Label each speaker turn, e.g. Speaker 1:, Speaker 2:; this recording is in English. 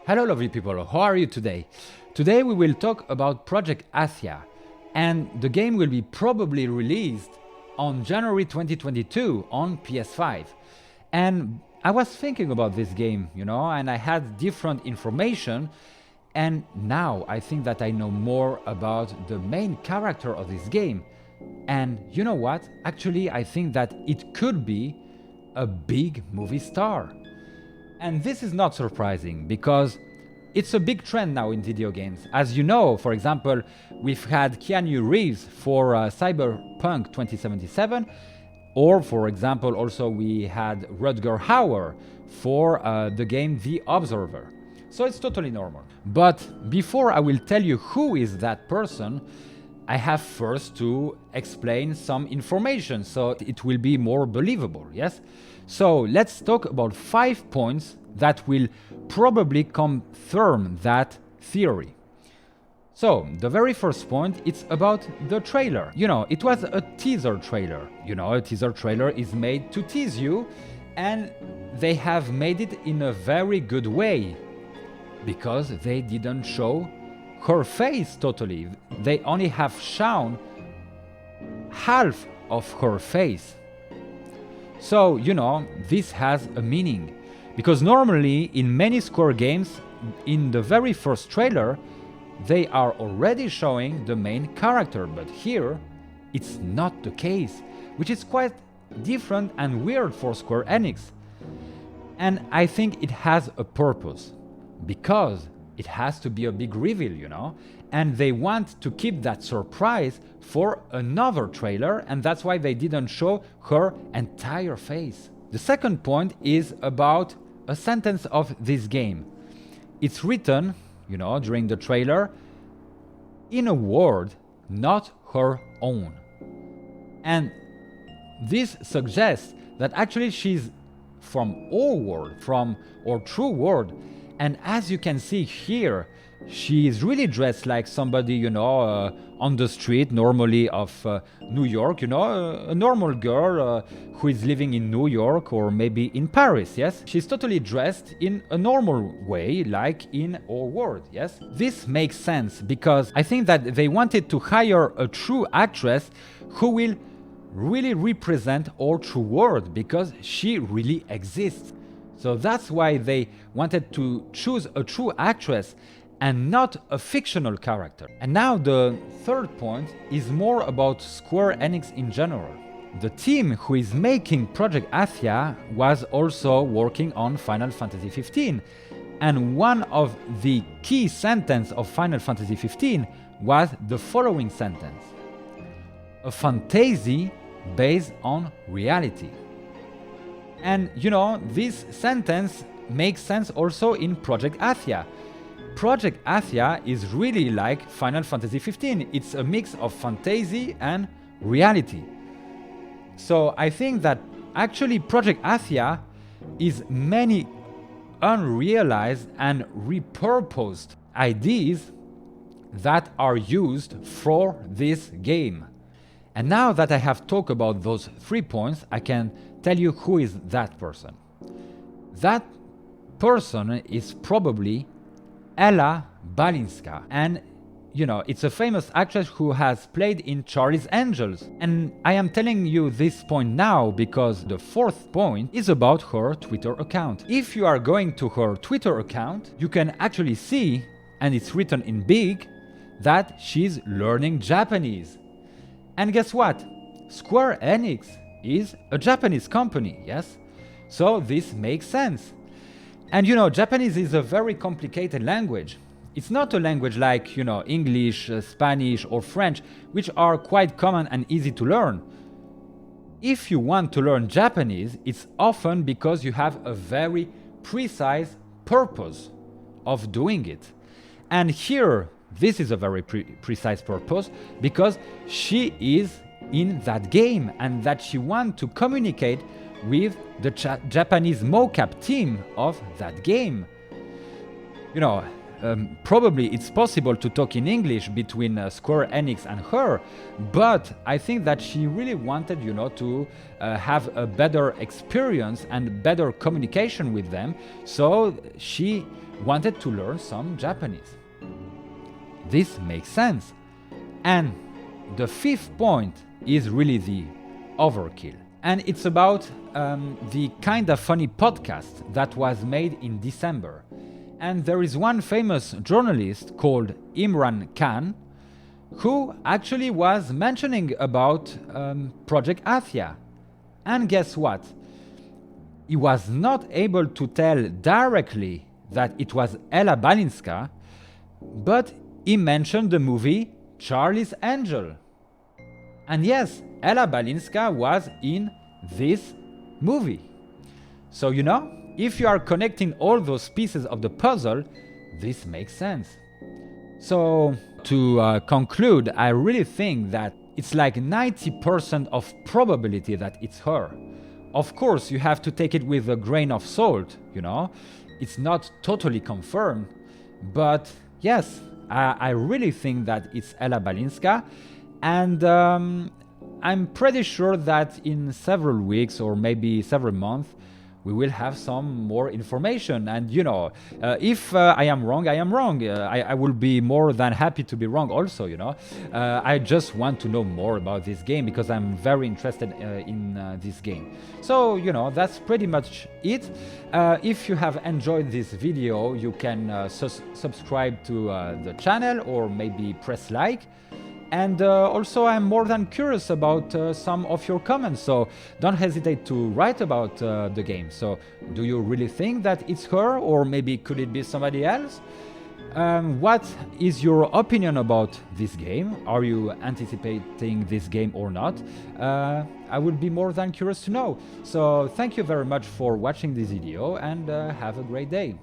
Speaker 1: Hello lovely people, how are you today? Today we will talk about Project Athia, and the game will be probably released on January 2022 on PS5. And I was thinking about this game, and I had different information, and now I think that I know more about the main character of this game. And you know what? Actually, I think that it could be a big movie star. And this is not surprising because it's a big trend now in video games. As you know, for example, we've had Keanu Reeves for Cyberpunk 2077, or for example, also we had Rutger Hauer for the game The Observer. So it's totally normal. But before I will tell you who is that person, I have first to explain some information so it will be more believable, yes? So let's talk about 5 points that will probably confirm that theory. So the very first point, it's about the trailer. It was a teaser trailer. A teaser trailer is made to tease you, and they have made it in a very good way because they didn't show her face totally. They only have shown half of her face. So, this has a meaning. Because normally, in many Square games, in the very first trailer, they are already showing the main character. But here, it's not the case, which is quite different and weird for Square Enix. And I think it has a purpose. Because it has to be a big reveal, and they want to keep that surprise for another trailer, and that's why they didn't show her entire face. The second point is about a sentence of this game. It's written, during the trailer, in a word not her own. And this suggests that actually she's from our world, from our true world. And as you can see here, she is really dressed like somebody, on the street, normally of New York, a normal girl who is living in New York or maybe in Paris, yes? She's totally dressed in a normal way, like in our world, yes? This makes sense because I think that they wanted to hire a true actress who will really represent our true world because she really exists. So that's why they wanted to choose a true actress and not a fictional character. And now the third point is more about Square Enix in general. The team who is making Project Athia was also working on Final Fantasy XV. And one of the key sentences of Final Fantasy XV was the following sentence: a fantasy based on reality. And this sentence makes sense also in Project Athia. Project Athia is really like Final Fantasy XV. It's a mix of fantasy and reality. So I think that actually Project Athia is many unrealized and repurposed ideas that are used for this game. And now that I have talked about those 3 points, I can tell you who is that person. That person is probably Ella Balinska. And, it's a famous actress who has played in Charlie's Angels. And I am telling you this point now because the fourth point is about her Twitter account. If you are going to her Twitter account, you can actually see, and it's written in big, that she's learning Japanese. And guess what? Square Enix is a Japanese company, yes? So this makes sense. And Japanese is a very complicated language. It's not a language like, English, Spanish or French, which are quite common and easy to learn. If you want to learn Japanese, it's often because you have a very precise purpose of doing it. And here, this is a very precise purpose because she is in that game and that she wants to communicate with the Japanese mocap team of that game. Probably it's possible to talk in English between Square Enix and her, but I think that she really wanted, to have a better experience and better communication with them. So she wanted to learn some Japanese. This makes sense. And the fifth point is really the Overkill. And it's about the kind of funny podcast that was made in December. And there is one famous journalist called Imran Khan who actually was mentioning about Project Athia. And guess what? He was not able to tell directly that it was Ella Balinska, but he mentioned the movie Charlie's Angel. And yes, Ella Balinska was in this movie. So, you know, if you are connecting all those pieces of the puzzle, this makes sense. So, to conclude, I really think that it's like 90% of probability that it's her. Of course, you have to take it with a grain of salt, you know. It's not totally confirmed, but yes, I really think that it's Ella Balinska, and I'm pretty sure that in several weeks or maybe several months, we will have some more information. And you know, if I am wrong, I am wrong. I will be more than happy to be wrong also, you know. I just want to know more about this game because I'm very interested in this game. So, you know, that's pretty much it. If you have enjoyed this video, you can subscribe to the channel or maybe press like. And also, I'm more than curious about some of your comments, so don't hesitate to write about the game. So, do you really think that it's her, or maybe could it be somebody else? What is your opinion about this game? Are you anticipating this game or not? I would be more than curious to know. So, thank you very much for watching this video, and have a great day.